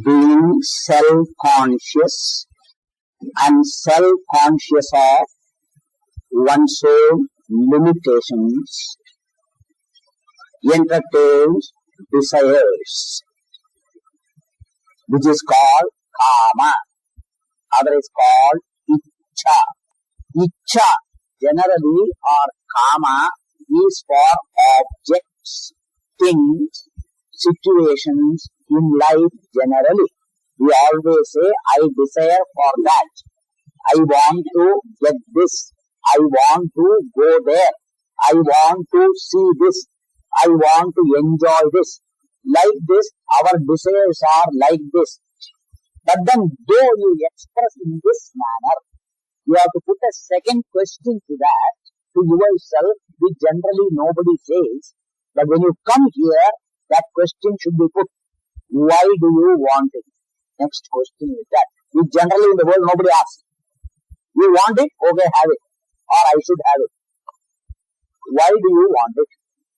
being self-conscious and self-conscious of one's own limitations, entertains desires, which is called kama, other is called ichcha. Ichcha generally or kama is for objects, things, situations in life generally. We always say, I desire for that. I want to get this. I want to go there. I want to see this. I want to enjoy this. Like this, our desires are like this. But then, though you express in this manner, you have to put a second question to that, to yourself, which generally nobody says. But when you come here, that question should be put. Why do you want it? Next question is that. Which generally in the world nobody asks. You want it? Okay, have it. Or I should have it. Why do you want it?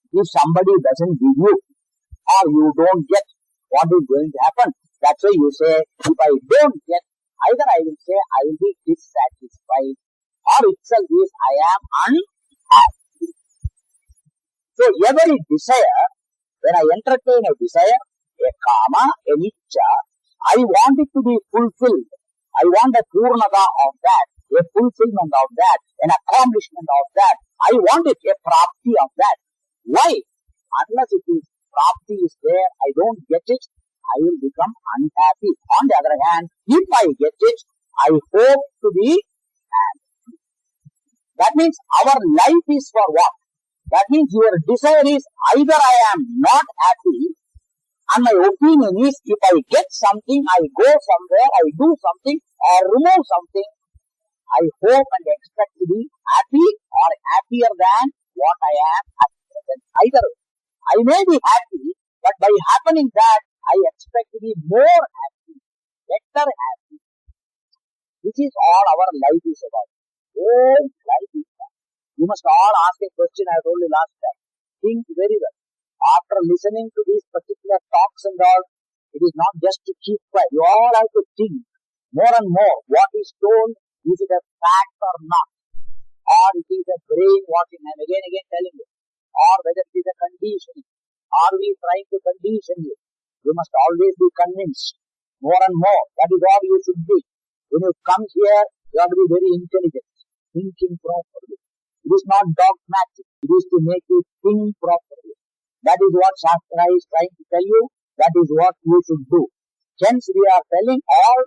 If somebody doesn't give you, or you don't get, what is going to happen? That's why you say, if I don't get, either I will say I will be dissatisfied, or itself is I am unhappy. So every desire, when I entertain a desire, a kama, a ichcha, I want it to be fulfilled. I want a purnata of that, a fulfillment of that, an accomplishment of that. I want it, a prapti of that. Why? Unless it is prapti is there, I don't get it, I will become unhappy. On the other hand, if I get it, I hope to be happy. That means our life is for what? That means your desire is either I am not happy, and my opinion is if I get something, I go somewhere, I do something, or remove something, I hope and expect to be happy or happier than what I am at present. Either I may be happy, but by happening that, I expect to be more happy, better happy. This is all our life is about. Whole life is about. You must all ask a question I told you last time. Think very well. After listening to these particular talks and all, it is not just to keep quiet. You all have to think more and more. What is told, is it a fact or not? Or it is a brainwashing, I'm again telling you. Or whether it is a conditioning. Are we trying to condition you? You must always be convinced. More and more. That is all you should be. When you come here, you have to be very intelligent. Thinking properly. It is not dogmatic. It is to make you think properly. That is what Shastra is trying to tell you. That is what you should do. Hence we are telling all,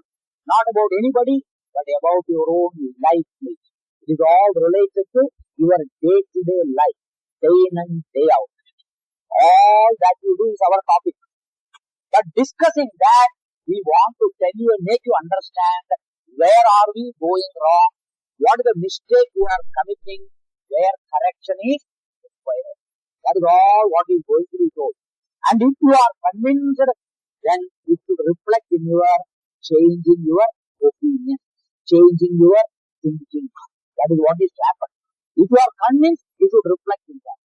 not about anybody, but about your own life needs. It is all related to your day-to-day life, day in and day out. All that you do is our topic. But discussing that, we want to tell you and make you understand where are we going wrong, what is the mistake you are committing, where correction is required. That is all what is going to be told. And if you are convinced, then it should reflect in your changing your opinion, changing your thinking. That is what is to happen. If you are convinced, it should reflect in that.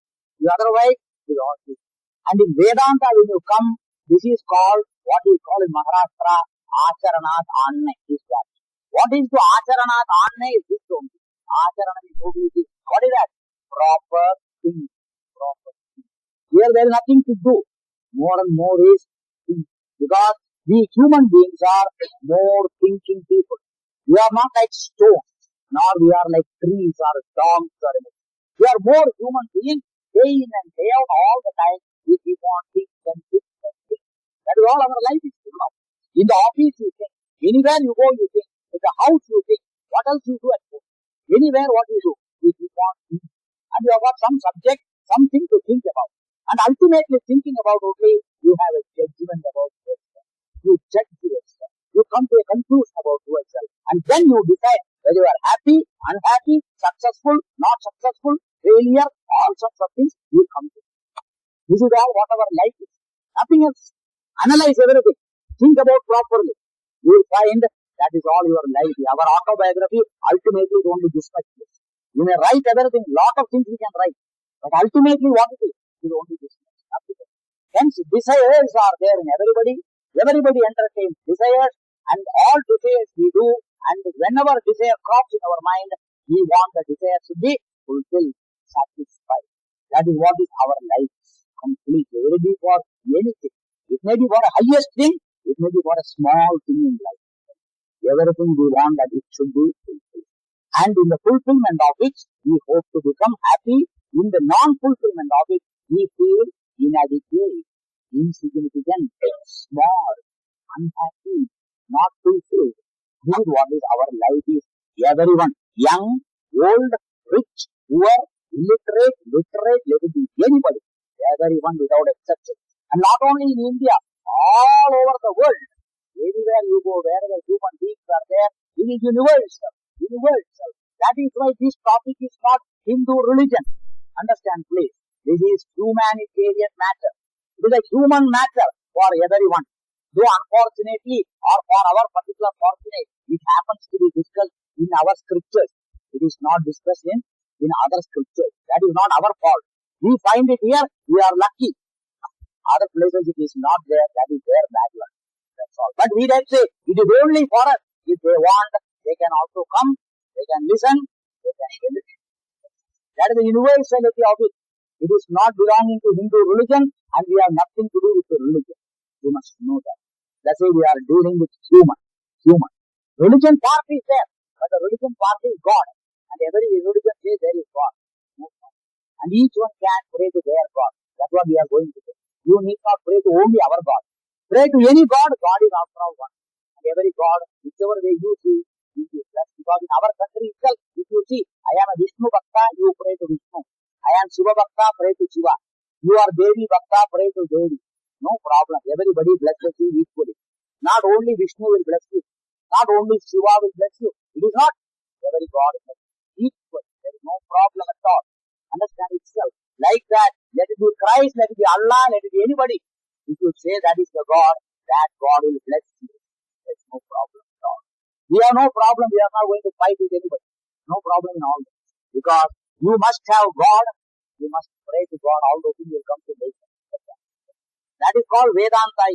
Otherwise, it is all this. And in Vedanta, when you come, this is called, what we call in Maharashtra, Acharanat Anne is that. What is to Acharanat Anne is this only. Acharana is only this. What is that? Proper thinking. Here there is nothing to do. More and more is thinking. Because we human beings are more thinking people. We are not like stones, nor we are like trees or dogs or anything. We are more human beings, day in and day out, all the time. We keep on thinking and thinking and thinking. That is all our life is full of. In the office you think. Anywhere you go you think. In the house you think. What else you do at home? Anywhere what you do. You keep on thinking. And you have got some subject, something to think about. And ultimately thinking about only, you have a judgment about yourself. You judge yourself. You come to a conclusion about yourself. And then you decide whether you are happy, unhappy, successful, not successful, failure, all sorts of things you come to. This is all what our life is. Nothing else. Analyze everything. Think about properly. You will find that is all your life. Our autobiography ultimately is only this much. You may write everything, lot of things we can write. But ultimately what it is only this much. Hence desires are there in everybody. Everybody entertains desires, and all desires we do, and whenever desire crops in our mind, we want the desire to be fulfilled, satisfied. That is what is our life completely. It may be for anything. It may be for a highest thing, it may be for a small thing in life. Everything we want that it should be fulfilled. And in the fulfillment of it, we hope to become happy. In the non-fulfillment of it, we feel inadequate, insignificant, small, unhappy, not fulfilled. This is what is our life is. Everyone, young, old, rich, poor, illiterate, literate, let it be anybody. Everyone without exception. And not only in India, all over the world. Anywhere you go, wherever human beings are there, it is universal. Universal. That is why this topic is not Hindu religion. Understand, please. This is humanitarian matter. It is a human matter for everyone. Though unfortunately, or for our particular fortunate, it happens to be discussed in our scriptures. It is not discussed in other scriptures. That is not our fault. We find it here, we are lucky. Other places it is not there, that is their bad luck. That's all. But we don't say, it is only for us. If they want, they can also come, they can listen, they can benefit. That is the universality of it. It is not belonging to Hindu religion, and we have nothing to do with the religion. You must know that. That's why we are dealing with human. Religion part is there, but the religion part is God. And every religion says there is God. And each one can pray to their God. That's what we are going to do. You need not pray to only our God. Pray to any God, God is after all one. And every God, whichever way you see, you see. That's because in our country itself, if you see, I am a Vishnu Bhakta, you pray to Vishnu. I am Shiva Bhakta, pray to Shiva. You are Devi Bhakta, pray to Devi. No problem. Everybody blesses you equally. Not only Vishnu will bless you. Not only Shiva will bless you. It is not. Every God is equal. There is no problem at all. Understand itself. Like that, let it be Christ, let it be Allah, let it be anybody. If you say that is the God, that God will bless you. There is no problem at all. We have no problem. We are not going to fight with anybody. No problem in all this. Because you must have God. You must pray to God. All those things will come to nature. That is called Vedanta.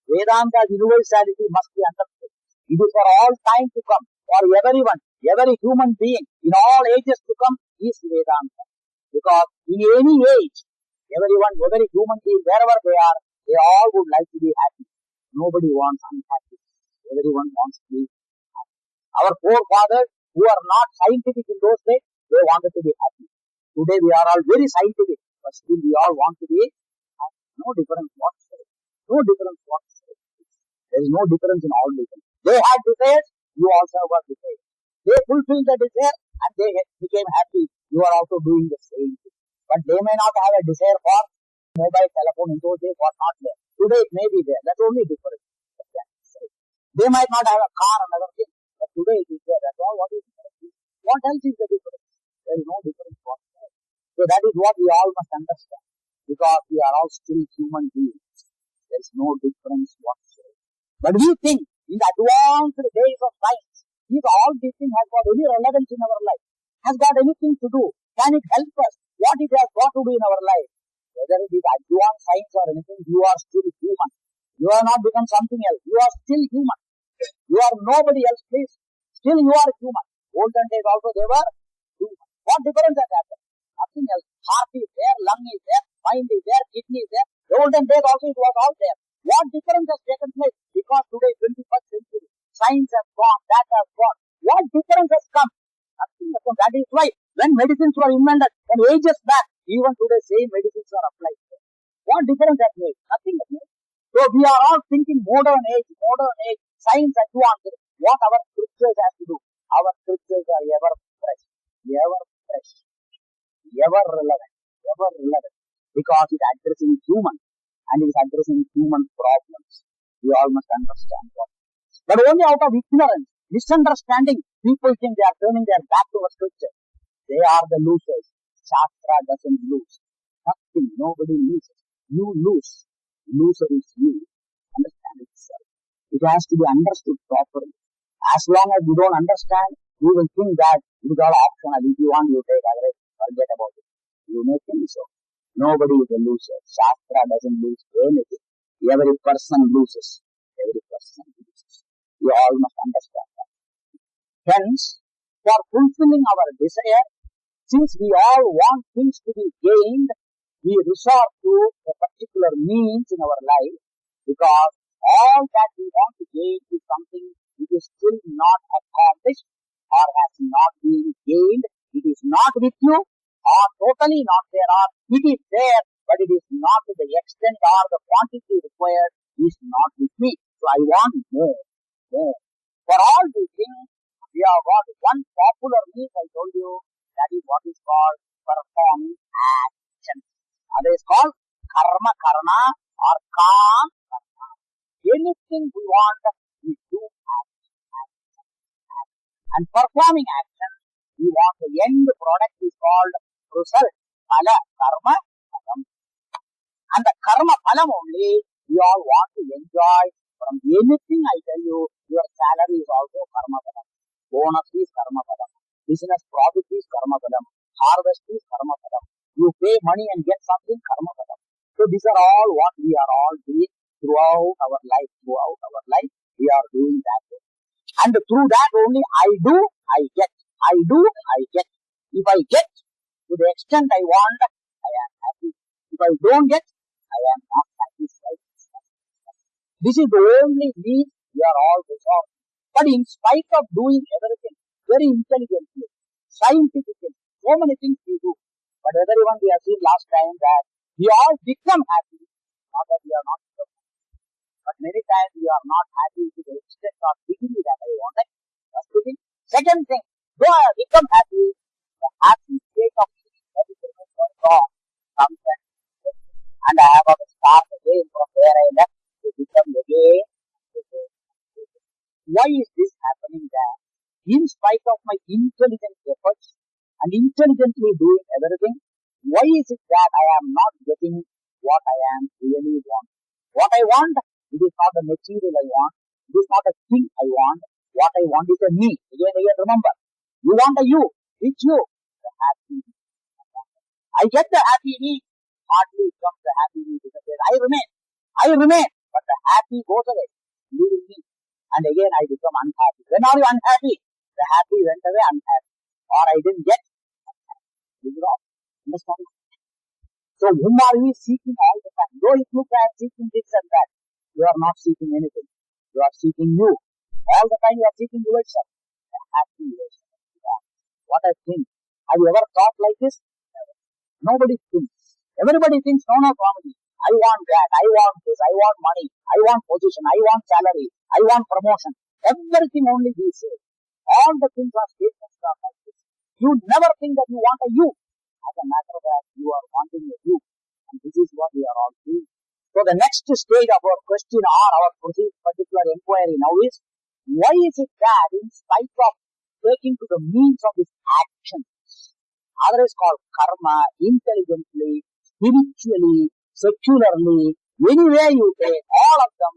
Vedanta's universality must be understood. It is for all time to come. For everyone, every human being, in all ages to come, is Vedanta. Because in any age, everyone, every human being, wherever they are, they all would like to be happy. Nobody wants unhappy. Everyone wants to be happy. Our forefathers, who are not scientific in those days, they wanted to be happy. Today we are all very scientific, but still we all want to be happy. No difference whatsoever. No difference whatsoever. There is no difference in all difference. They had desires, you also have desires. They fulfilled the desire and they became happy. You are also doing the same thing. But they may not have a desire for mobile telephone in those days was not there. Today it may be there. That's only difference. They might not have a car and other things, but today it is there. That's all. What is the difference? What else is the difference? There is no difference whatsoever. So that is what we all must understand. Because we are all still human beings. There is no difference whatsoever. But we think in the advanced days of science, if all these things has got any relevance in our life, has got anything to do, can it help us? What it has got to do in our life? Whether it is advanced science or anything, you are still human. You have not become something else. You are still human. You are nobody else, please. Still you are human. Olden days also they were human. What difference has happened? Nothing else. Heart is there, lung is there, mind is there, kidney is there. The olden days also it was all there. What difference has taken place? Because today, 21st century, science has gone, that has gone. What difference has come? Nothing has come. That is why when medicines were invented, and ages back, even today same medicines are applied. What difference has made? Nothing has made. So we are all thinking modern age, science advanced. What our scriptures have to do? Our scriptures are ever fresh, ever relevant, because it is addressing human, and it is addressing human problems. We all must understand what. But only out of ignorance, misunderstanding, people think they are turning their back to our scripture. They are the losers. Shastra doesn't lose. Nothing, nobody loses. You lose. Loser is you. Understand itself. It has to be understood properly. As long as you don't understand, you will think that it is all optional. If you want, you take, otherwise forget about it. You may think so. Nobody is a loser. Shastra doesn't lose anything. Every person loses. You all must understand that. Hence, for fulfilling our desire, since we all want things to be gained, we resort to a particular means in our life, because all that we want to gain is something which is still not accomplished or has not been gained. It is not with you or totally not there, or it is there, but it is not to the extent or the quantity required is not with me. So I want more. For all these things, we have got one popular means, I told you, that is what is called performing action. That is called karma karna or kam karna. Anything we want, we do action. And performing action, we want the end product is called result, phala, karma, phalam. And the karma phalam only we all want to enjoy from anything. I tell you, your salary is also karma phalam. Bonus is karma phalam. Business profit is karma phalam. Harvest is karma phalam. You pay money and get something, karma phalam. So these are all what we are all doing throughout our life. We are doing that. And through that only I do, I get. I do, I get. If I get to the extent I want, I am happy. If I don't get, I am not satisfied. This is the only means we are all resolved. But in spite of doing everything very intelligently, scientifically, so many things we do. But everyone, we have seen last time that we all become happy, not that we are not become happy. But many times we are not happy to the extent of degree that I wanted. First thing. Second thing, though I have become happy, the happy state of feeling that is wrong comes and I have to start again from where I left to become again. Why is this happening there? In spite of my intelligent efforts and intelligently doing everything, why is it that I am not getting what I am really want? What I want, it is not the material I want. It is not a thing I want. What I want is a me. Again, remember. You want a you. Which you? The happy me. I get the happy me. Hardly comes the happy me. I remain. But the happy goes away. Leaving me. And again I become unhappy. When are you unhappy? The happy went away unhappy. Or I didn't get unhappy. Understand? So whom are we seeking all the time? Though if you are seeking this and that, you are not seeking anything. You are seeking you. All the time you are seeking yourself. The happy yourself. What I think. Have you ever thought like this? Nobody thinks. Everybody thinks, no, comedy. I want that, I want this, I want money, I want position, I want salary, I want promotion. Everything only we say. All the things are statements are like this. You never think that you want a you. As a matter of fact, you are wanting a you. And this is what we are all doing. So the next stage of our question or our particular inquiry now is, why is it that in spite of taking to the means of this action, otherwise called karma, intelligently, spiritually, secularly, anywhere you take all of them,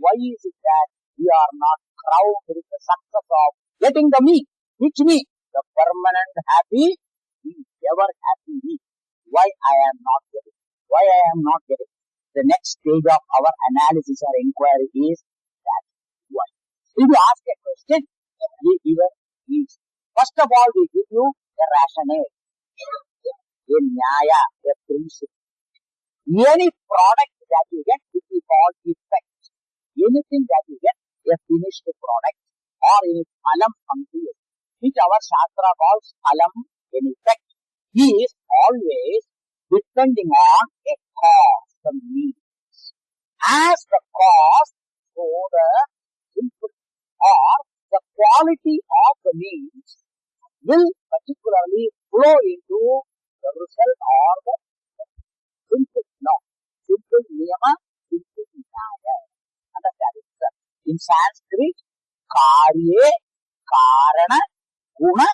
why is it that we are not crowned with the success of getting the me? Which me? The permanent happy, ever happy me. Why I am not getting? Why I am not getting? The next stage of our analysis or inquiry is that why. If you ask a question, we give a reason. First of all, we give you a rationale, a nyaya, a principle. Any product that you get, which we call effect. Anything that you get, a finished product or any phalam something, which our Shastra calls phalam, an effect, is always depending on a cause, the means. As the cause, so the input or the quality of the means will particularly flow into the result or the simple law, simple niyama, simple nyaya. Understand it, sir? In Sanskrit, karye, karana, guna,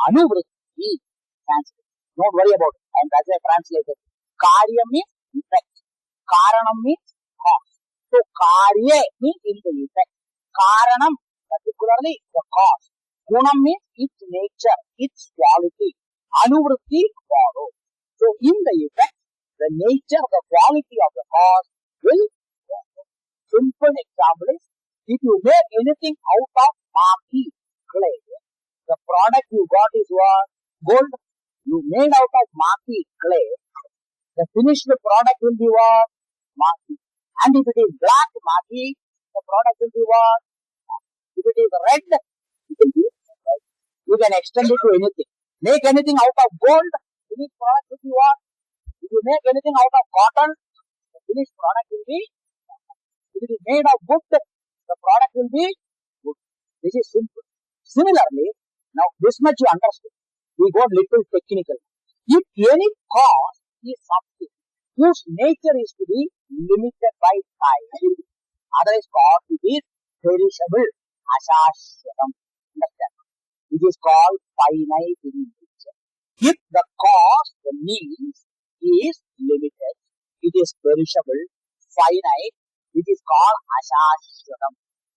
anuvritti. Sanskrit. Don't worry about it. And as I translated, karya means effect. Karanam means cause. So karye means in the effect. Karanam, particularly the cause. Gunam means its nature, its quality. Anuvritti, follow. So in the effect, the nature, the quality of the cause will follow. Simple example is, If you make anything out of mati, clay, the product you got is what? Gold. You made out of mati, clay, the finished product will be what? Mati. And if it is black mati, the product will be what? If it is red, it will be red. You can extend it to anything. Make anything out of gold, finished product will be what? If you make anything out of cotton, the finished product will be. If it is made of wood, the product will be wood. This is simple. Similarly, now this much you understood. We go little technical. If any cause is something whose nature is to be limited by time, otherwise cause it is perishable, ashashvatam. Understand? It is called finite in nature. If the cause, the means, is limited, it is perishable, finite, it is called ashashvatam.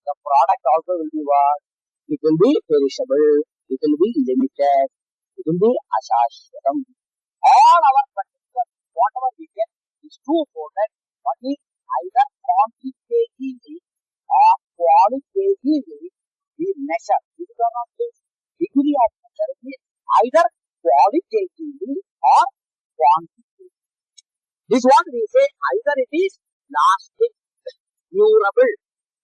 The product also will be what? It will be perishable, it will be limited, it will be ashashvatam. All our particular, whatever we get is two-folded. One is either quantitatively or qualitatively we measure. This is not the degree of measure. It is either qualitatively or quantitatively. This is what we say, either it is lasting, durable,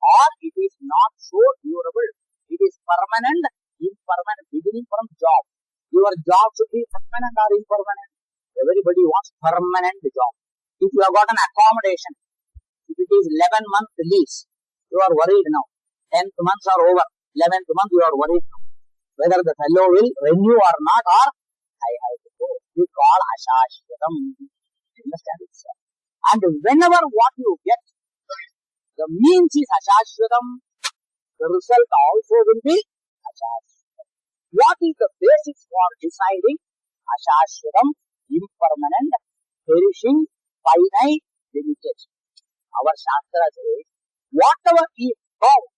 or it is not so durable. It is permanent, impermanent, beginning from job. Your job should be permanent or impermanent. Everybody wants permanent job. If you have got an accommodation, if it is 11 month lease, you are worried now. 10th months are over. 11th month you are worried now. Whether the fellow will renew or not, or I have to go. We call ashashvatam. Understand it, sir? And whenever what you get, the means is ashashvatam, the result also will be ashashvatam. What is the basis for deciding ashashvatam, impermanent, perishing, finite, limited? Our Shastra says, whatever is found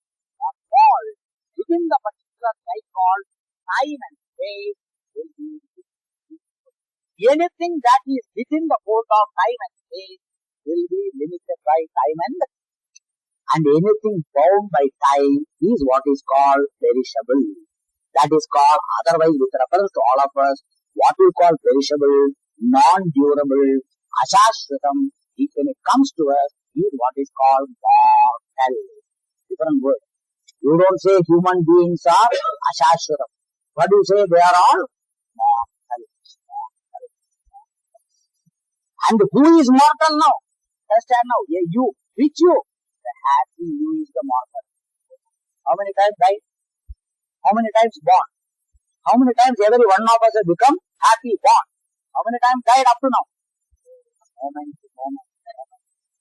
or called within the particular type called time and space will be anything that is within the course of time and space will be limited by time and anything bound by time is what is called perishable. That is called, otherwise with reference to all of us, what we call perishable, non-durable, ashashvatam, if when it comes to us, is what is called mortal. Different word. You don't say human beings are ashashvatam. What do you say? They are all mortal. And who is mortal now? Understand now? Yeah, you. Which you? The happy you is the mortal. How many times died? How many times born? How many times every one of us has become happy born? How many times died up to now? Moment to moment.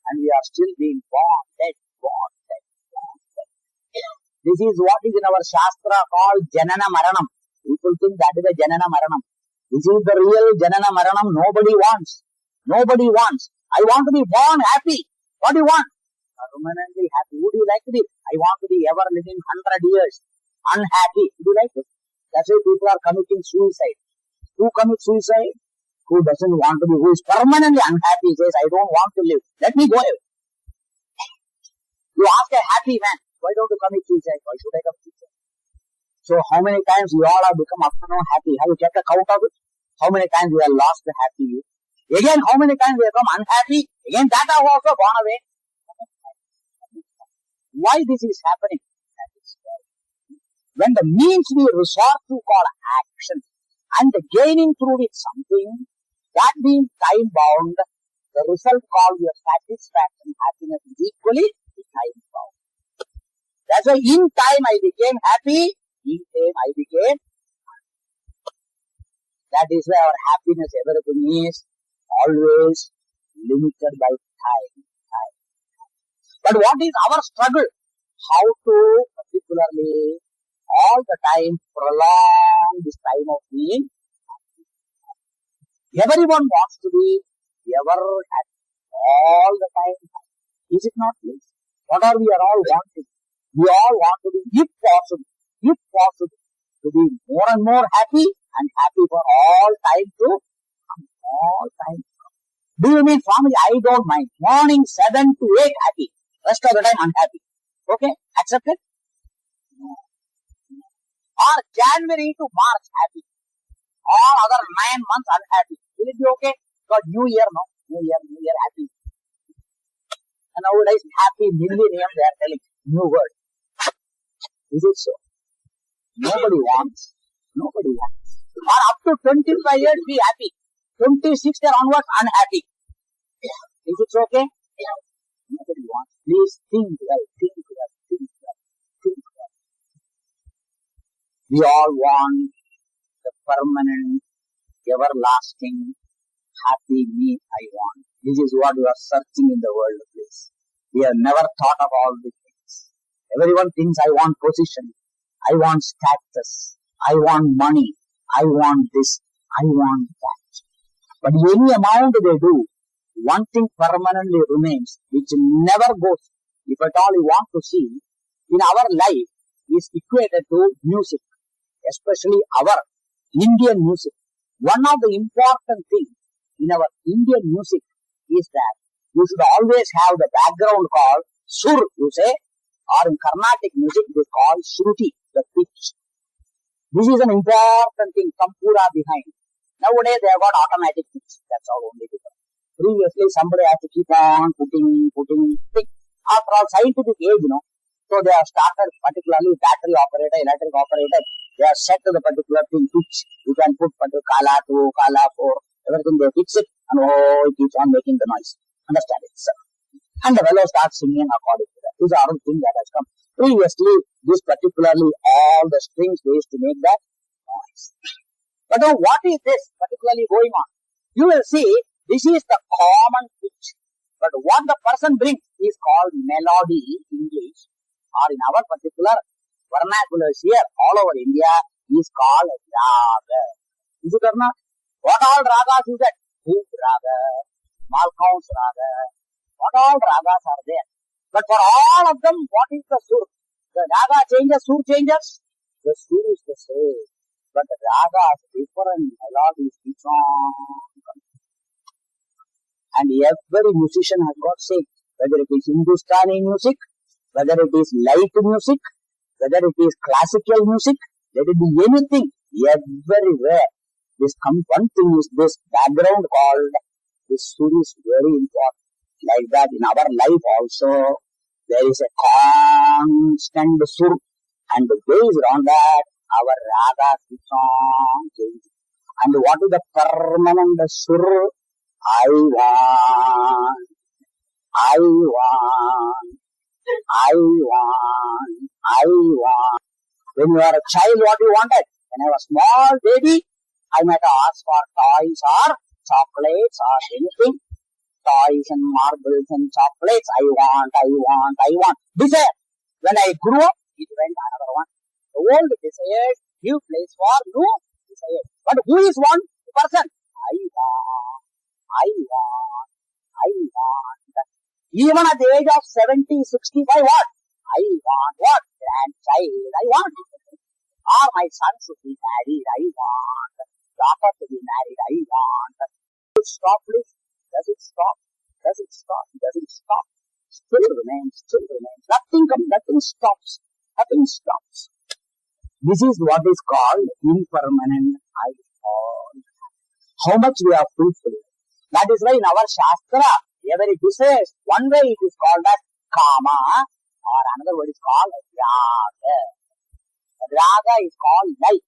And we are still being born, dead, born, dead, born, dead. This is what is in our Shastra called Janana Maranam. People think that is a Janana Maranam. This is the real Janana Maranam nobody wants. Nobody wants. I want to be born happy. What do you want? Permanently happy. Would you like to be? I want to be ever living 100 years. Unhappy. Would you like it? That's why people are committing suicide. Who commits suicide? Who doesn't want to be, who is permanently unhappy, says, I don't want to live. Let me go away. You ask a happy man, why don't you commit suicide? Why should I commit suicide? So how many times we all have become up to now happy? Have you kept a count of it? How many times we have lost the happy you? Again, how many times we have become unhappy? Again, that have also gone away. Why this is happening? When the means we resort to call action and gaining through it something, that being time bound, the result called your satisfaction, happiness is equally time bound. That's why in time I became happy, in time I became happy. That is why our happiness, everything is always limited by time. But what is our struggle? How to particularly all the time prolong this time of being happy. Everyone wants to be ever happy all the time. Is it not this? What are we all wanting? We all want to be, if possible, to be more and more happy and happy for all time to come. All time to come. Do you mean, Swamiji, I don't mind. Morning 7 to 8 happy. Rest of the time unhappy. Okay, accepted? No. Or January to March happy. All other 9 months unhappy. Will it be okay? Because New Year, no? New Year happy. And nowadays happy millennium they are telling. New word. Is it so? Nobody wants. Nobody wants. Or up to 25 years be happy. 26 year onwards unhappy. Is it okay? Nobody wants. Please think well, think well, think well, think well. We all want the permanent, everlasting, happy me I want. This is what we are searching in the world, please. We have never thought of all these things. Everyone thinks I want position, I want status, I want money, I want this, I want that. But any amount they do, one thing permanently remains, which never goes. If at all you want to see, in our life is equated to music, especially our Indian music. One of the important things in our Indian music is that you should always have the background called sur, you say, or in Carnatic music it is called shruti, the pitch. This is an important thing, Kampura behind. Nowadays they have got automatic pitch, that's all only different. Previously somebody has to keep on putting. After all, scientific age, so they have started particularly battery operator, electric operator, they have set to the particular thing pitch. You can put particular Kala 2, Kala 4, everything they fix it and it keeps on making the noise. Understand it, sir? And the fellow starts singing according to that. These are all things that has come. Previously, this particularly all the strings they used to make that noise. But now what is this particularly going on? You will see this is the common pitch. But what the person brings is called melody in English, or in our particular vernaculars here all over India is called raga. Is it or not? What all ragas is that? Hoop raga, Malkaun's raga. What all ragas are there? But for all of them, what is the sur? The raga changes, sur changes. The sur is the same. But the raga is different. Melodies keeps on. And every musician has got say, whether it is Hindustani music, whether it is light music, whether it is classical music, let it be anything, everywhere. One thing is this background called, this sur is very important. Like that in our life also, there is a constant sur, and based on that, our raga keeps on changing. And what is the permanent sur? I want. When you are a child, what you wanted? When I was small baby, I might ask for toys or chocolates or anything. Toys and marbles and chocolates. I want. Desire. When I grew up, it went another one. The old desire give place for new desire. But who is one person? I want. Even at the age of 70, 65, what? I want what? Grandchild, I want. Or my son should be married, I want. Daughter to be married, I want. Does it stop, please? Does it stop? Still remains. Nothing stops. This is what is called impermanent I want. How much we are fulfilled. That is why in our Shastra, every desire, one way it is called as Kama, or another word is called Raga. Raga is called like.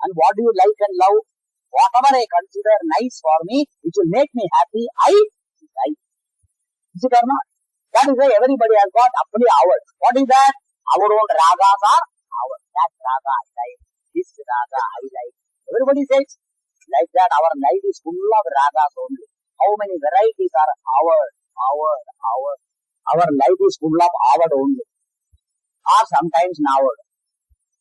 And what do you like and love? Whatever I consider nice for me, which will make me happy, I like. Is it or not? That is why everybody has got apni ours. What is that? Our own ragas are ours. That raga I like. This raga I like. Everybody says like that. Our life is full of ragas only. How many varieties are ours? Our life is full of ours only. Or sometimes ours.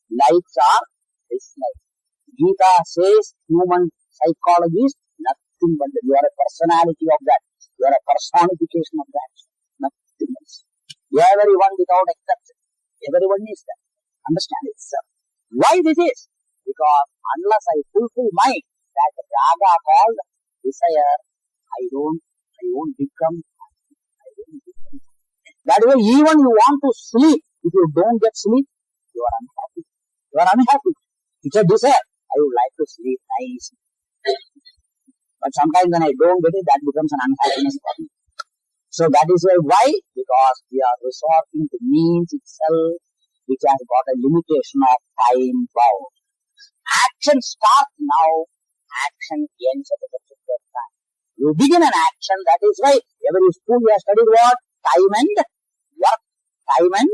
Likes are dislikes. Gita says human psychology is nothing but that. You are a personality of that. You are a personification of that. Nothing else. Everyone without exception. Everyone is that. Understand it, sir. Why this is? Because unless I fulfill mine, that raga called desire, I won't become happy. That way, even you want to sleep, If you don't get sleep, you are unhappy. You are unhappy. It's a desire. I would like to sleep nice. But sometimes when I don't get it, that becomes an unhappiness for me. So that is why? Because we are resorting to means itself, which has got a limitation of time bound. Action starts now, action ends at a particular time. You begin an action, that is why every school you have studied what? Time and work, time and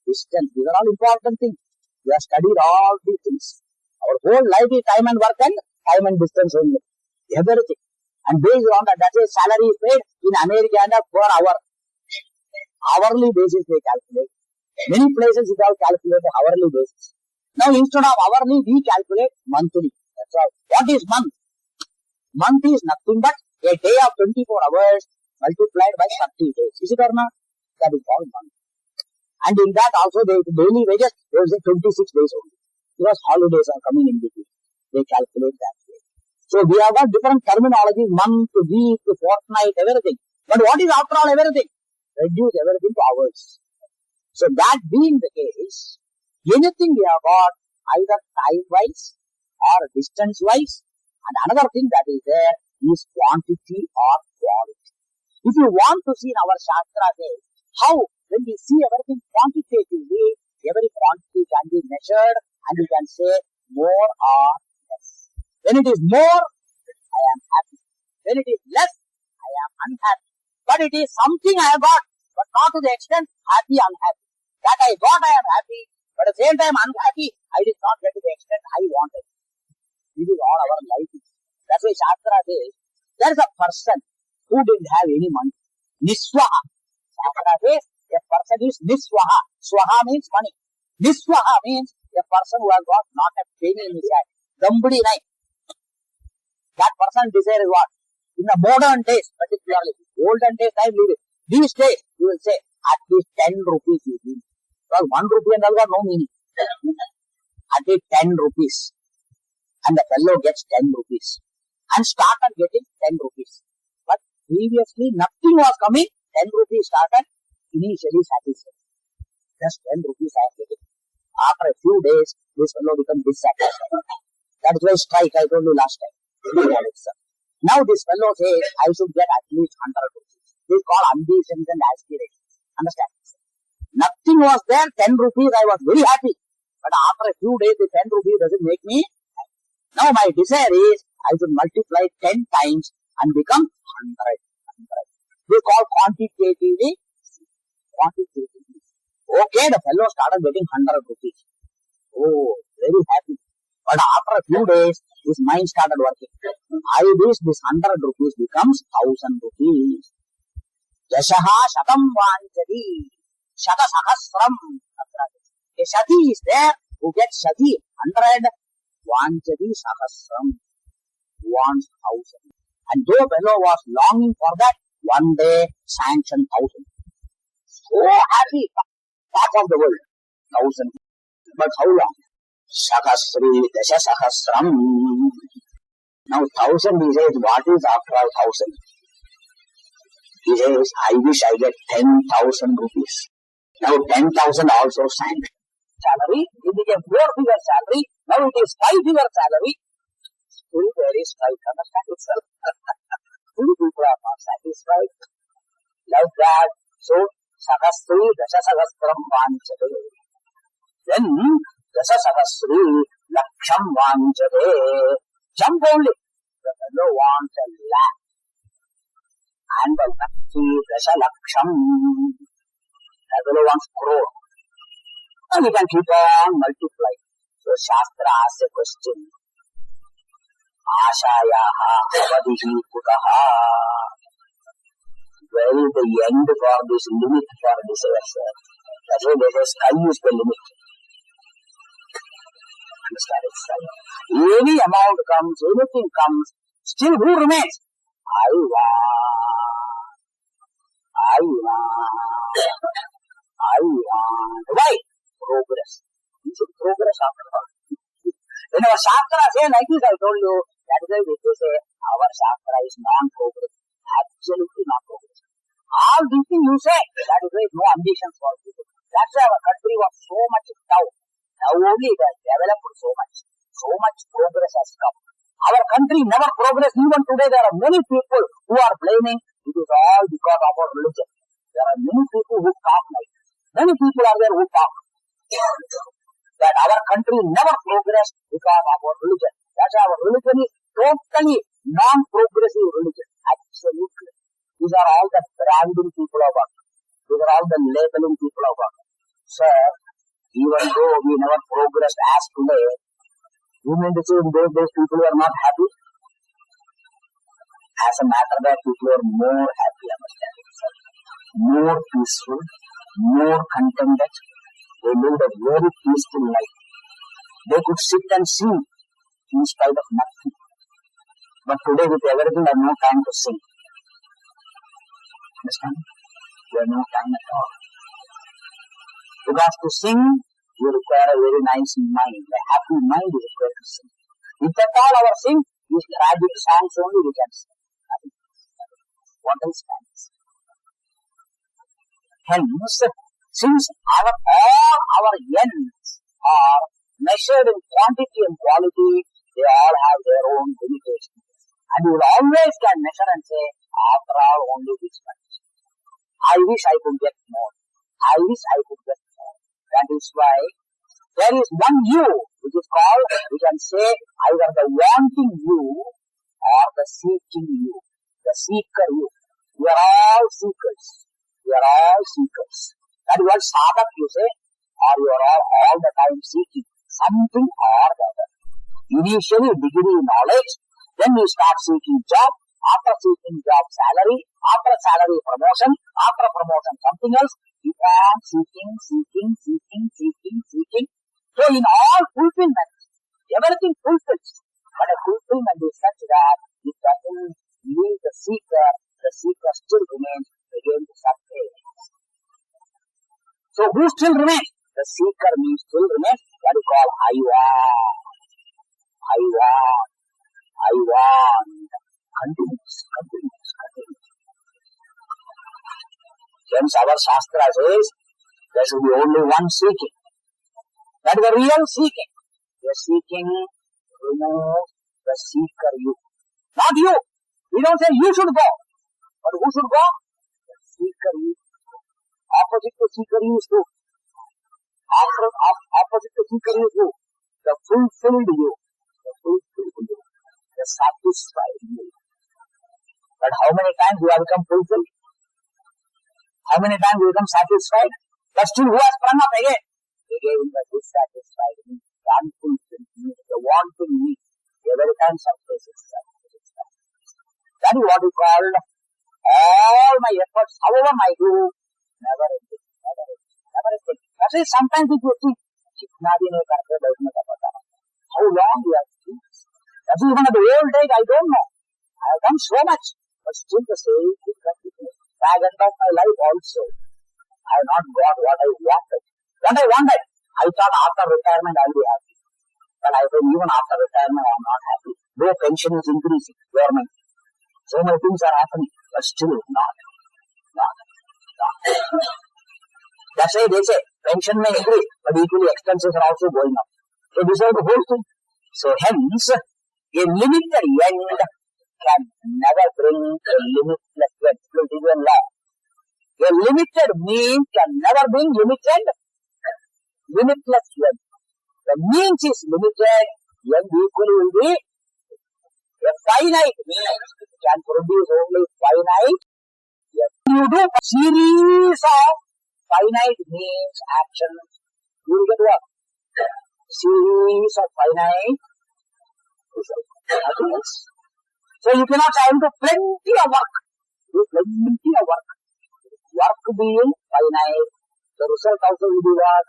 distance. These are all important things. You have studied all these things. Our whole life is time and work and time and distance only. Everything. And based on that, that's why salary is paid in America and per hour. Hourly basis they calculate. Many places it all calculated hourly basis. Now instead of hourly, we calculate monthly. That's all. What is month? Month is nothing but a day of 24 hours multiplied by 30 days. Is it or not? That is called month. And in that also the daily wages, they will say 26 days only. Because holidays are coming in between. They calculate that way. So we have got different terminology, month, week, fortnight, everything. But what is after all everything? Reduce everything to hours. So that being the case, anything we have got either time-wise or distance-wise, and another thing that is there is quantity or quality. If you want to see in our Shastra says, how when we see everything quantitatively, every quantity can be measured and you can say more or less. When it is more, I am happy. When it is less, I am unhappy. But it is something I have got, but not to the extent happy, unhappy. That I got, I am happy, but at the same time unhappy, I did not get to the extent I wanted. This is all our life. That's why Shastra says, there is a person who didn't have any money. Niswaha. Shastra says, a person is Niswaha. Swaha means money. Niswaha means a person who has got not a penny in his hand. Gambudi nai. That person desires what? In the modern days, particularly, olden days, I believe it. These days, you will say, at least 10 rupees you need. Because 1 rupee and all got no meaning. At least 10 rupees. And the fellow gets 10 rupees. And started getting 10 rupees. But previously, nothing was coming. 10 rupees started initially satisfied. Just 10 rupees I am getting. After a few days, this fellow becomes dissatisfied. That is why strike, I told you last time. Now this fellow says, I should get at least 100 rupees. This is called ambitions and aspirations. Understand? Nothing was there, 10 rupees, I was very happy. But after a few days, the 10 rupees doesn't make me happy. Now my desire is, I should multiply 10 times and become 100. This is called quantitatively. Okay, the fellow started getting 100 rupees. Oh, very happy. But after a few days, his mind started working. I wish this 100 rupees becomes 1000 rupees. Jashaha shatam vanchati. Shata sahasram. A shati is there who gets shati, 100. Vanchati sahasram. Wants 1000. And though fellow was longing for that, one day sanctioned 1000. So happy. Top of the world. 1000. But how long? Sahasri dasha sahasram. Now 1000 he says, what is after all 1000? He says, I wish I get 10,000 rupees. Now 10,000 also sank. Salary, it became 4-figure salary. Now it is 5-figure salary. Still there is strike. Understand itself? Still people are not satisfied. Like that. So, sahasri dasha sahasram vanchate. Then, dasha sahasri laksham vanchate. Jump only. The fellow wants a lakh. And the lakhi dasha laksham. The fellow wants crore. And we can keep on multiplying. So Shastra asks a question. Ashayaha avadihi kutaha. Where is the end for this limit for desire, sir? That's why they say sky is the limit. Understand it, sir? Any amount comes, anything comes, still who remains? I want. Why? Progress. You should progress after all. When our Shastra say like this, I told you, that is why they say our Shastra is non-progress. Absolutely non-progress. All these things you say, that is why no ambitions for people. That's why our country was so much down. Now only it has developed so much. So much progress has come. Our country never progressed. Even today there are many people who are blaming it is all because of our religion. There are many people who talk like this. Many people are there who talk that our country never progressed because of our religion. That's why our religion is totally non-progressive religion. Absolutely. These are all the branding people of us. These are all the labeling people of us. Sir, even though we never progressed as today, you mean to say in those days people were not happy? As a matter of fact, people were more happy, I must tell you, sir. More peaceful, more contented. They lived a very peaceful life. They could sit and sing in spite of nothing. But today with everything, I have no time to sing. Understand? We have no time at all. Because to sing, you require a very nice mind. A happy mind is required to sing. If at all our sing is tragic songs only, we can sing. What else can we sing? Hence, since all our ends are measured in quantity and quality, they all have their own limitations. And you will always can measure and say, after all, only this much. I wish I could get more. I wish I could get more. That is why there is one you, which is called, we can say, either the wanting you or the seeking you, the seeker you. We are all seekers. We are all seekers. That is what sadhak you say, or you are all the time seeking something or the other. Initially degree knowledge, then you start seeking job, after seeking job salary, after salary promotion, after promotion something else, you are seeking. So in all fulfillment, everything fulfills, but a fulfillment is such that it doesn't leave the seeker still remains again to subject. So who still remains? The seeker means still remains. That is called I want. Continues. Hence our Shastra says there should be only one seeking. That is the real seeking. The seeking removes the seeker you. Not you. We don't say you should go. But who should go? The seeker you. Opposite to seeker you is who? Opposite to seeker you is who? The fulfilled you. The satisfied you. But how many times we have become fulfilled? How many times we become satisfied? But still who has sprung up again? Again the dissatisfied me, the unfulfilled me, the wanting me. Every time some places satisfied. That is what is called all my efforts, however I do, never ending. That's why sometimes if you think, how long we have to do this? That's even at the old age, I don't know. I have done so much, but still the same thing continues. By the end of my life also, I have not got what I wanted. I thought after retirement I will be happy. But I think even after retirement I am not happy. Though pension is increasing, government. So many things are happening, but still not. That's why they say, pension may increase, but equally expenses are also going up. So this is the whole thing. So hence, a limited end can never bring a limitless end. It is a law. A limited means can never bring limitless end. The means is limited, end equally will be a finite means can produce only finite. You do a series of finite means actions, you will get what? Series of finite results. So you cannot say I will do plenty of work. Work being finite, the result also will be what?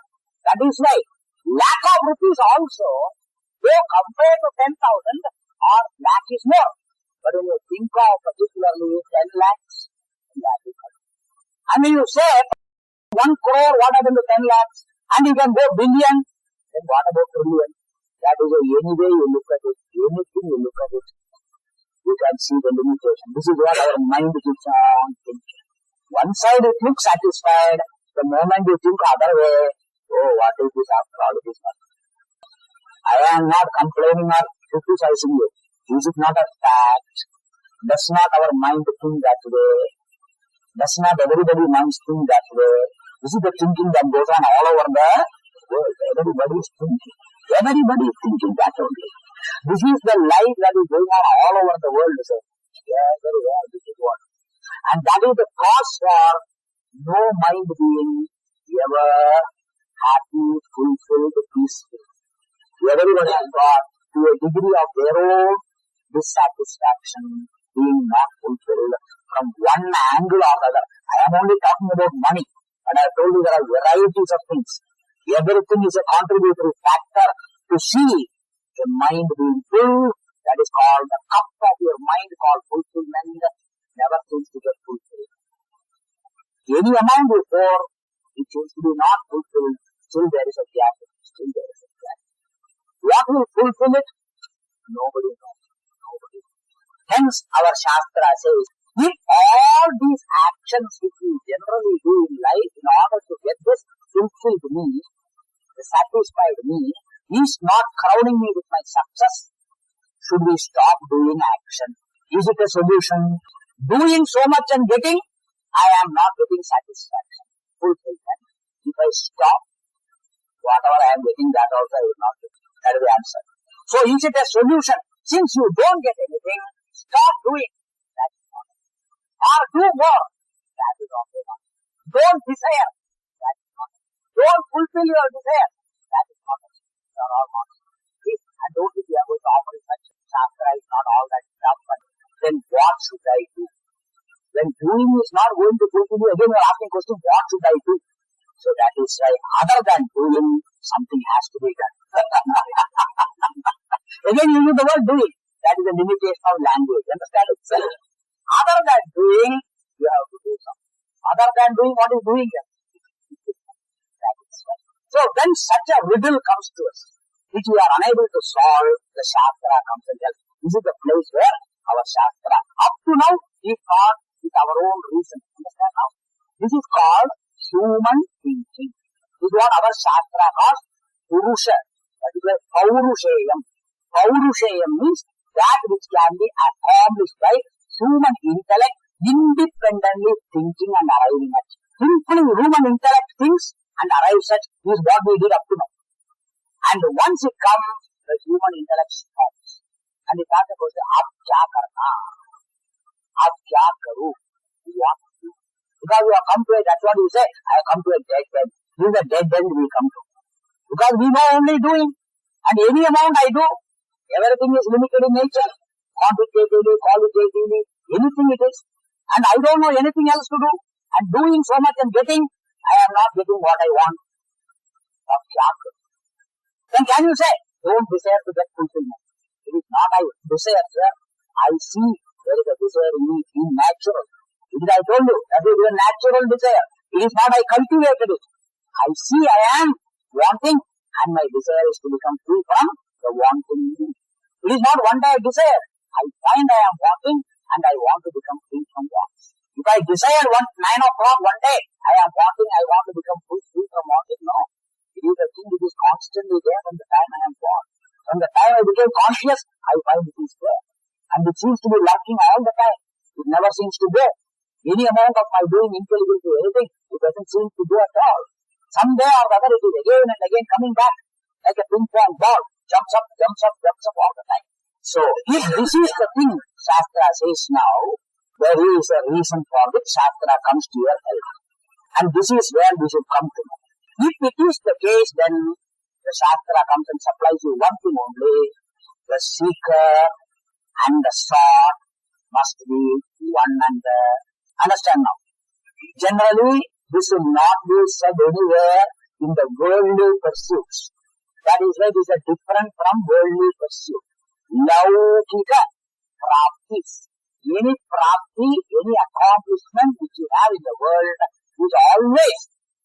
That is why lack of rupees also, though compared to 10,000, or lakh is more. But when you think of particularly 10 lakhs, and when you say 1 crore, what happened to 10 lakhs? And you can go billion, then what about trillion? That is any way you look at it, anything you look at it, you can see the limitation. This is what our mind keeps on thinking. One side it looks satisfied, The moment you think other way, oh, what is this after all? It is not. I am not complaining or criticizing you. Is it not a fact? Does not our mind think that way? Does not everybody minds think that way? This is the thinking that goes on all over the world. Everybody is thinking. Everybody is thinking that only. This is the life that is going on all over the world. So, yeah, very well, this is what. And that is the cause for no mind being ever happy, fulfilled, peaceful. Everyone has got to a degree of their own dissatisfaction, being not fulfilled from one angle or the other. I am only talking about money, but I told you there are varieties of things. Everything is a contributory factor to see the mind being full. That is called the cup of your mind, called fulfillment, never seems to get fulfilled. Any amount you pour, it seems to be not fulfilled. Still there is a gap. Still there is a gap. What will fulfill it? Nobody knows. Nobody knows. Hence, our Shastra says, if all these actions which we generally do in life in order to get this fulfilled me, the satisfied me, is not crowning me with my success, should we stop doing action? Is it a solution? Doing so much and getting, I am not getting satisfaction, fulfillment. If I stop, whatever I am getting, that also I will not get. That is the answer. So is it a solution? Since you don't get anything, stop doing. That is not it. Or do more. That is also not it. Don't desire. That is not it. Don't fulfill your desire. That is not it. They are all not it. And don't think we are going to offer such Shastra is not all that stuff, but then what should I do? When doing is not going to fulfill you, again you are asking question, what should I do? So that is why other than doing, something has to be done. Again you use the word doing. That is the limitation of language. Understand itself. Other than doing, you have to do something. Other than doing, what is doing then? That is right. So when such a riddle comes to us, which we are unable to solve, the Shastra comes and tells. This is the place where our Shastra, up to now, we thought with our own reason. Understand now? This is called human thinking. This is what our Shastra calls Purusha. That is like Paurusheyam. Paurusheyam means that which can be accomplished by human intellect, independently thinking and arriving at. Simply human intellect thinks and arrives at is what we did up to now. And once it comes, the human intellect stops. And it asks the question, Ab kya karna? Ab kya karu? What to do? Because you have come to it, that's what you say. I have come to a dead end. This is a dead end we come to. Because we know only doing. And any amount I do, everything is limited in nature. Quantitatively, qualitatively, anything it is. And I don't know anything else to do. And doing so much and getting, I am not getting what I want. Ab kya karu? Then can you say, don't desire to get fulfillment? It is not I desire, sir. I see there is a desire in me, in natural. It is I told you, that is a natural desire. It is not I cultivated it. I see I am wanting and my desire is to become free from the wanting me. It is not one day I desire. I find I am wanting and I want to become free from wants. If I desire 9 o'clock one day, I am wanting, I want to become free from wanting, no. It is a thing which is constantly there from the time I am born. From the time I became conscious, I find it is there. And it seems to be lacking all the time. It never seems to go. Any amount of my doing intelligent to anything, it doesn't seem to go at all. Someday or the other, it is again and again coming back like a ping-pong ball. Jumps up all the time. So, if this is the thing Shastra says now, there is a reason for which Shastra comes to your help. And this is where we should come to know. If it is the case, then the Shastra comes and supplies you one thing only. The seeker and the sought must be one and the... Understand now? Generally, this will not be said anywhere in the worldly pursuits. That is why this is different from worldly pursuit. Laukika praptis. Any prapti, any accomplishment which you have in the world is always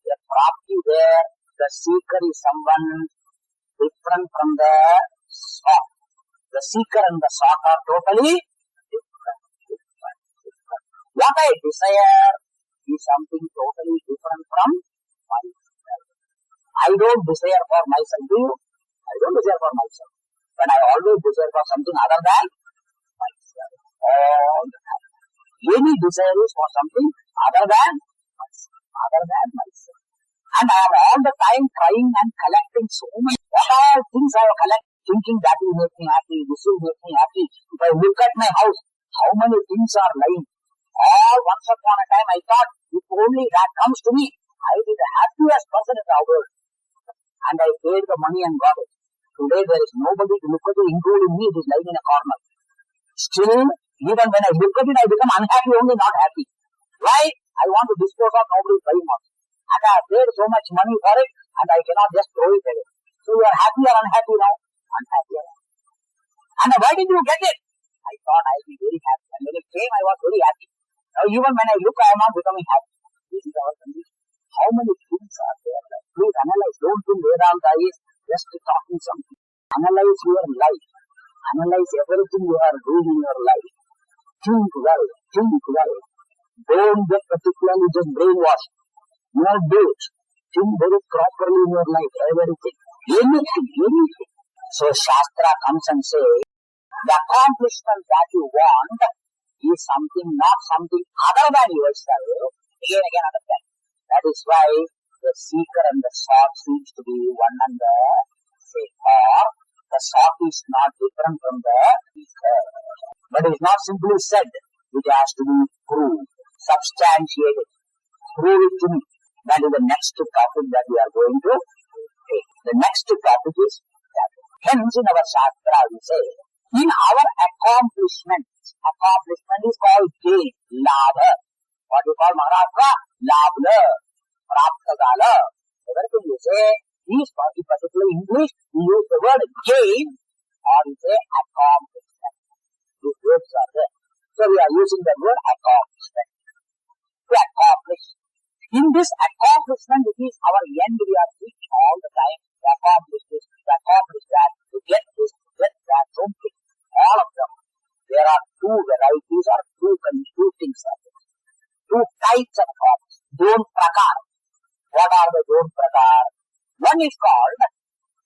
a prapti where the seeker is someone different from the sought. The seeker and the sought are totally different. What I desire is something totally different from myself. I don't desire for myself. Do you? I don't desire for myself. But I always desire for something other than myself. All the time. Any desire is for something other than myself. Other than myself. And I am all the time trying and collecting so many things I collect, thinking that will make me happy, this will make me happy. If I look at my house, how many things are lying? All once upon a time I thought, if only that comes to me, I will be the happiest person in the world. And I paid the money and got it. Today there is nobody to look at it, including me, it is lying in a corner. Still, even when I look at it, I become unhappy only, not happy. Why? I want to dispose of, nobody is buying of. And I have paid so much money for it, and I cannot just throw it away. So you are happy or unhappy now? Unhappy. And why did you get it? I thought I would be very happy. And when it came, I was very happy. Now even when I look, I am not becoming happy. This is our condition. How many things are there? Please analyze. Don't think Vedanta is just talking something. Analyze your life. Analyze everything you are doing in your life. Think well. Think well. Don't get particularly just brainwashed. No, do it. Think very properly in your life. Everything. Anything. So Shastra comes and says, the accomplishment that you want is something, not something other than yourself. Again, understand. That is why the seeker and the sought seems to be one and the same. Or the sought is not different from the seeker. But it is not simply said. It has to be proved, substantiated. Prove it to me. That is the next topic that we are going to take. The next topic is that. Hence, in our Shastra, we say, in our accomplishment is called gain, labha. What you call Maharashtra? Labha, praptagala. Everything you say, these particular English, we use the word gain or we say accomplishment. These words are there. So we are using the word accomplishment. To accomplish. In this accomplishment, it is our end. We are seeking all the time to accomplish this, to accomplish that, to get this, to get that, something. All of them. There are two varieties or two things. Two types of crops. Don prakar. What are the don prakar? One is called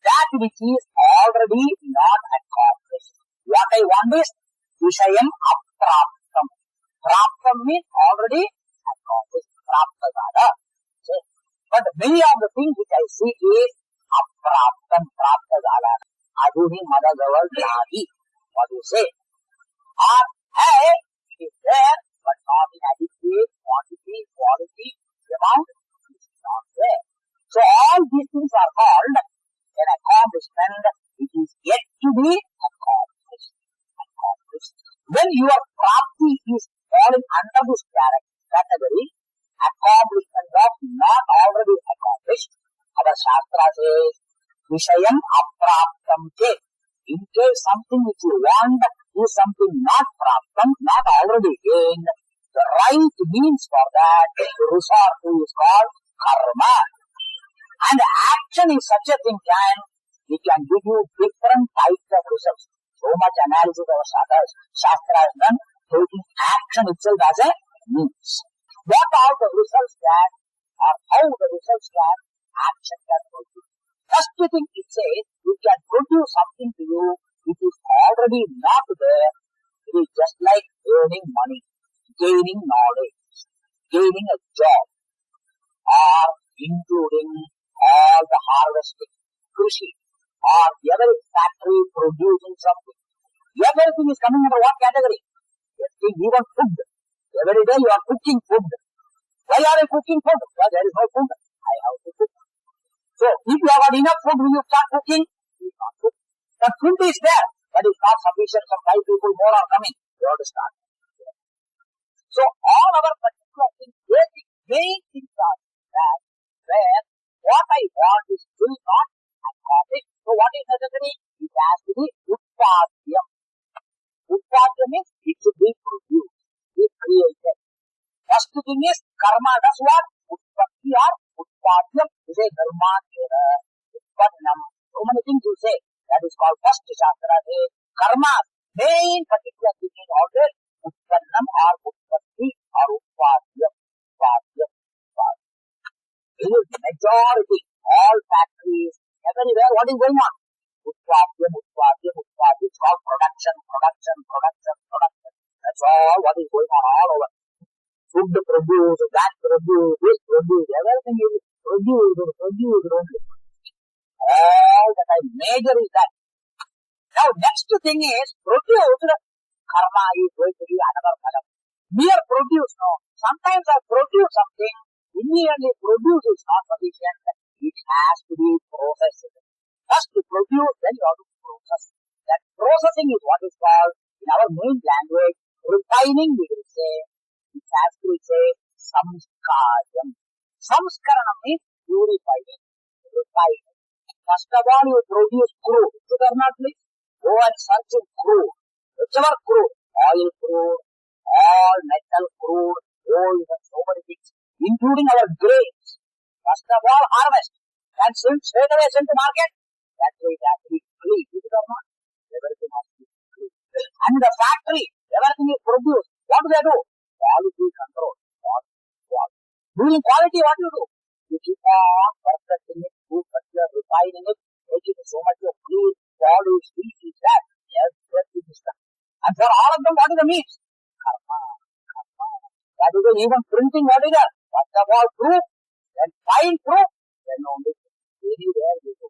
that which is already not accomplished. What I want is Vishayam apraptam. Praptam means already accomplished. Praptagala. But many of the things which I seek is apraptam, praptagala. Aduni madagaval nadi. What you say? Or, hey, it is there, but not in adequate quantity, quality, amount, it is not there. So all these things are called an accomplishment. It is yet to be accomplished. When your prapti is falling under this category, accomplishment of not already accomplished, our Shastra says, Vishayam apraptam te. In case something which you want is something not praptam, not already gained, the right means for that to resort to is called karma. And action is such a thing it can give you different types of results. So much analysis of Shastra has done, taking action itself as a means. What are the results that, or how the results that action can produce? First thing it says, it can produce something to you which is already not there. It is just like earning money, gaining knowledge, gaining a job, or including all the harvesting, krishi, or every factory producing something. Everything is coming under what category? Even food. Every day you are cooking food. Why are you cooking food? Because there is no food. I have to cook. So, if you have got enough food, will you start cooking? You will not cook. The food is there, but it's not sufficient. Some 5 people more are coming. You have to start. So, all our particular things, basic, main things are that where what I want is still not accomplished. So, what is necessary? It has to be utpadyam. Utpadyam means it should be produced, be created. First thing is karma does what? Utpatti or utpadyam. You say dharma kera, utpannam. So many things you say. That is called first Shastra says karma. Main particular thing is always utpannam or utpatti or utpadyam. Majority, all factories, everywhere, what is going on? Utpadyam. It's called production. That's all what is going on all over. Food produce, that produce, this produce, everything is produced only. All the time, major is that. Now, next thing is produced. Karma is going to be another color. Mere produce, no. Sometimes I produce something, immediately produce is not sufficient. It has to be processed. First to produce, then you have to process. That processing is what is called, in our main language, refining, we will say. It has to say samskaram. Samskaranam means purifying, refining. First of all, you produce crude. If you are not, please go and search in crude. Whichever crude, oil crude, all metal crude, gold, and so many things, including our grains. First of all, harvest. And straight away sent to market. That way it has to be clean. If it or not, everything has to be clean. And the factory, everything is produced. What do they do? Quality control. During quality, what do? You keep on perfecting it, refining it, making it so much of clean, polished, this, that. Everything is done. And for all of them, what is the means? Karma. That is even printing, what is that? First of all, proof, then find proof, then only anywhere you go.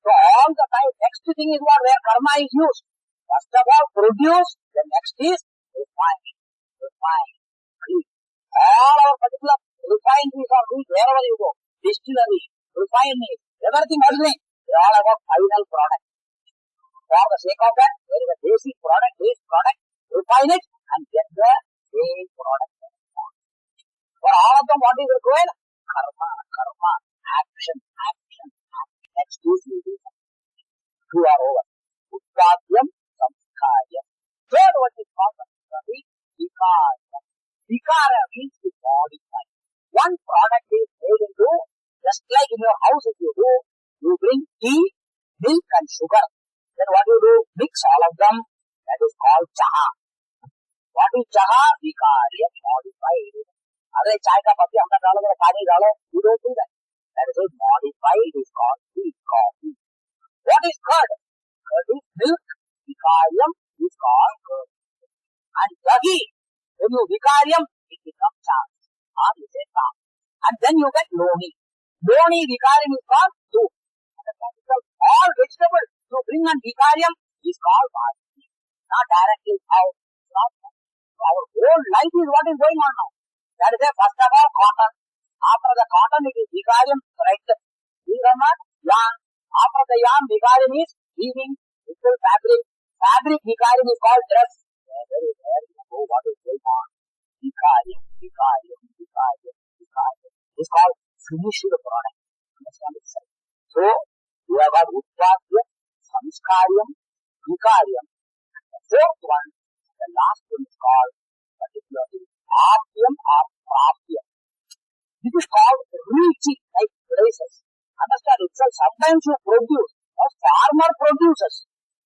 So all the time, next thing is what where karma is used. First of all, produce, then next is refine. All our particular refineries are used wherever you go. Distillery, refinery, everything what is it? They are all about final product. For the sake of that, there is a basic product, refine it and get the same product. For all of them, what is required? Karma, action. Next is you are over. Utpadyam, samskaryam. Third one is called vikara. Vikara means to modify. One product is made into, just like in your house if you do, you bring tea, milk and sugar. Then what do? Mix all of them. That is called chaha. What is chaha? Vikara, modified. Other chai ka patti humna dalo, pani dalo. You don't do that. That is modified is called coffee. What is curd? Curd is milk. Vikaryam is called curd. And dahi, when you vikaryam, it becomes chas. You say cha. And then you get loni. Loni, vikaryam is called soup. All vegetables you bring on vikaryam is called bhati. Not directly how. Our whole life is what is going on now. That is first of all cotton. After the cotton it is vikaryam thread. These are not yarn. After the yarn vikaryam is weaving, full fabric. Fabric vikaryam is called dress. Very know what is going on. Vikaryam. It's called finished product. Understand it? So you have got utpadyam, samskaryam, vikaryam. The fourth one, the last one is called particularly apyam or prapyam. This is called reaching like places. Understand itself. Sometimes you produce, or farmer produces,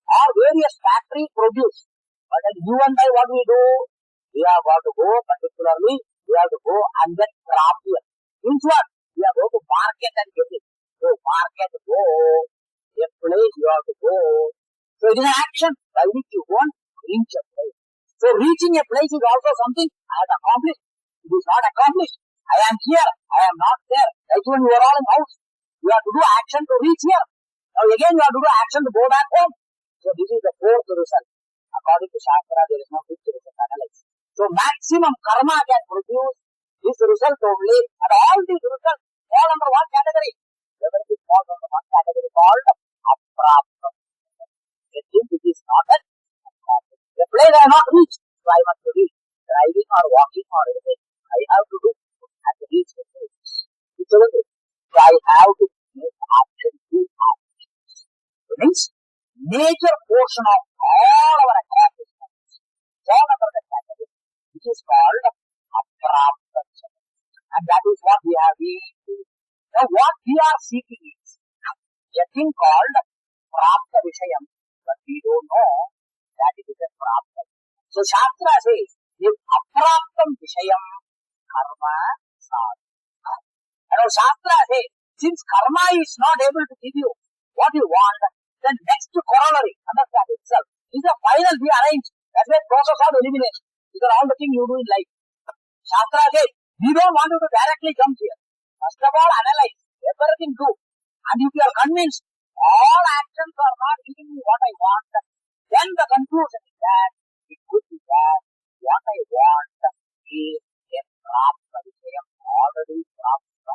or various factories produce. But then you and I, what we do? We have got to go, particularly, we have to go and get prapyam. Means what? We have to go to market and get it. So market, go. A place you have to go. So it is an action by which you want to reach a place. So reaching a place is also something I have accomplished. It is not accomplished. I am here. I am not there. Like when you are all in house. You have to do action to reach here. Now again you have to do action to go back home. So this is the fourth result. According to Shastra, there is no fifth result analysis. So maximum karma can produce this result only. And all these results fall under one category. Everything falls under one category called aprapta. A thing which is not an accomplished. A place I have not reached. So I must reach. Driving or walking or anything. I have to do and reach the place. So I have to make action to action. So means major portion of all our accomplishments fall under the category which is called aprapta. And that is what we have been doing. Now what we are seeking is a thing called prapta vishayam, but we don't know that it is a prapta. So Shastra says, if apraptam vishayam karma sadhana. And our Shastra says, since karma is not able to give you what you want, then next corollary, understand itself, is the final we arrange. That's the process of elimination. These are all the things you do in life. Shastra says, we don't want you to directly jump here. First of all, analyze, everything do. And if you are convinced all actions are not giving me what I want, then the conclusion is that it could be that what I want is a prapta vishayam, already prapta.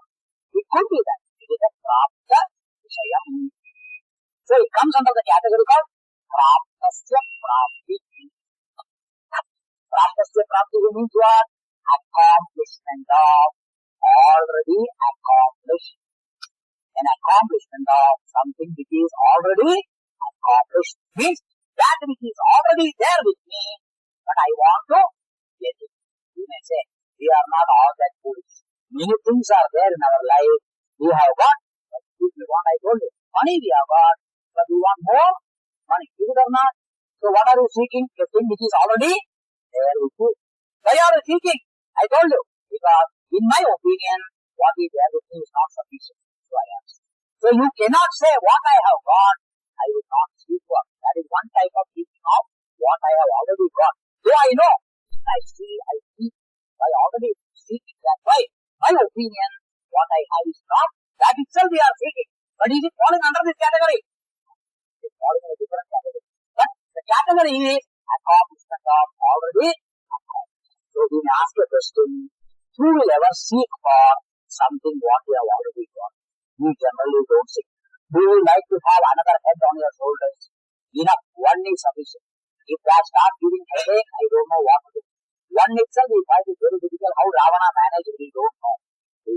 It could be that it is a prapta vishayam. So it comes under the category called praptasya prapti. Praptasya prapti means what? Accomplishment of already accomplished. An accomplishment of something which is already accomplished means that which is already there with me, but I want to get it. You may say, we are not all that foolish. Many things are there in our life. We have got, but we want, I told you, money we have got, but we want more money. Is it or not? So what are you seeking? A thing which is already there with you. Why are you seeking? I told you, because in my opinion, what is there with me is not sufficient. So you cannot say what I have got, I will not seek for. That is one type of seeking of what I have already got. So I know, I seek, I already seeking that way. My opinion, what I have is not, that itself we are seeking. But is it falling under this category? It is falling in a different category. But the category is accomplishment of already accomplished. So we may ask a question, who will ever seek for something what we have already got? We generally don't seek. Do you like to have another head on your shoulders? Enough, one is sufficient. If that starts giving headache, I don't know what to do. One itself we find it very difficult. How Ravana managed, we don't know.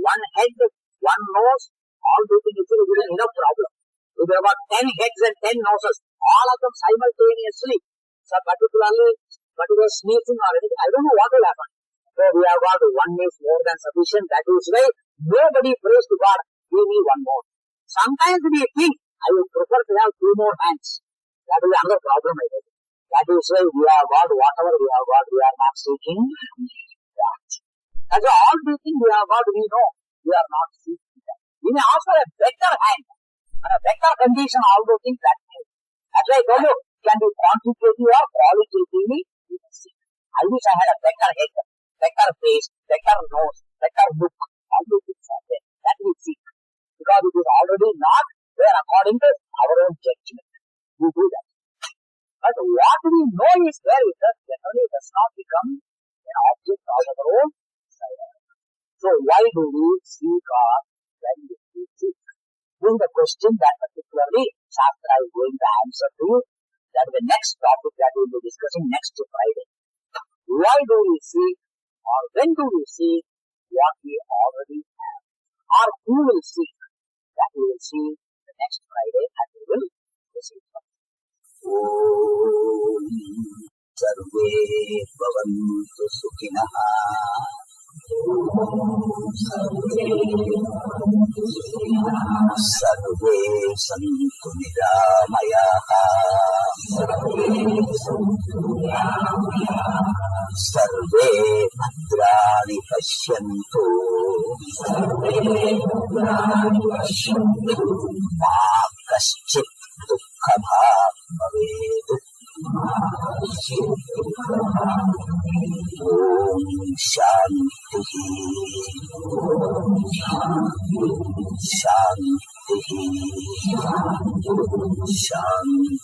One head, one nose, all those things itself is enough problem. If there were 10 heads and 10 noses, all of them simultaneously, so particular sneezing or anything, I don't know what will happen. So we have got one is more than sufficient. That is why nobody prays to God, give me one more. Sometimes we think, I would prefer to have 2 more hands. That is another problem, I think. That is why we have got whatever we have got, we are not seeking that. That's why all the things we have got, we know, we are not seeking that. We may ask for a better hand, and a better condition, all those things that may. That's why I told you, can be quantitative or qualitatively, we can see. I wish I had a better head, better face, better nose, better look. All those things are there. That we seek. Because it is already not there according to our own judgment. We do that. But what we know is there with us, generally does not become an object of our own desire. So why do we seek or when do we seek? This is the question that particularly Shastra is going to answer to you. That is the next topic that we will be discussing next Friday. Why do we seek or when do we seek what we already have? Or who will seek? That we will see the next Friday and we will proceed from it. Om Sarve Bhavantu Sukhinaha. Sarve Santu Niramayaha. Sarve Bhadrani Pashyantu. Ma Kaschit Dukkha Bhag Bhavedu. Om Shanti Shanti Shanti.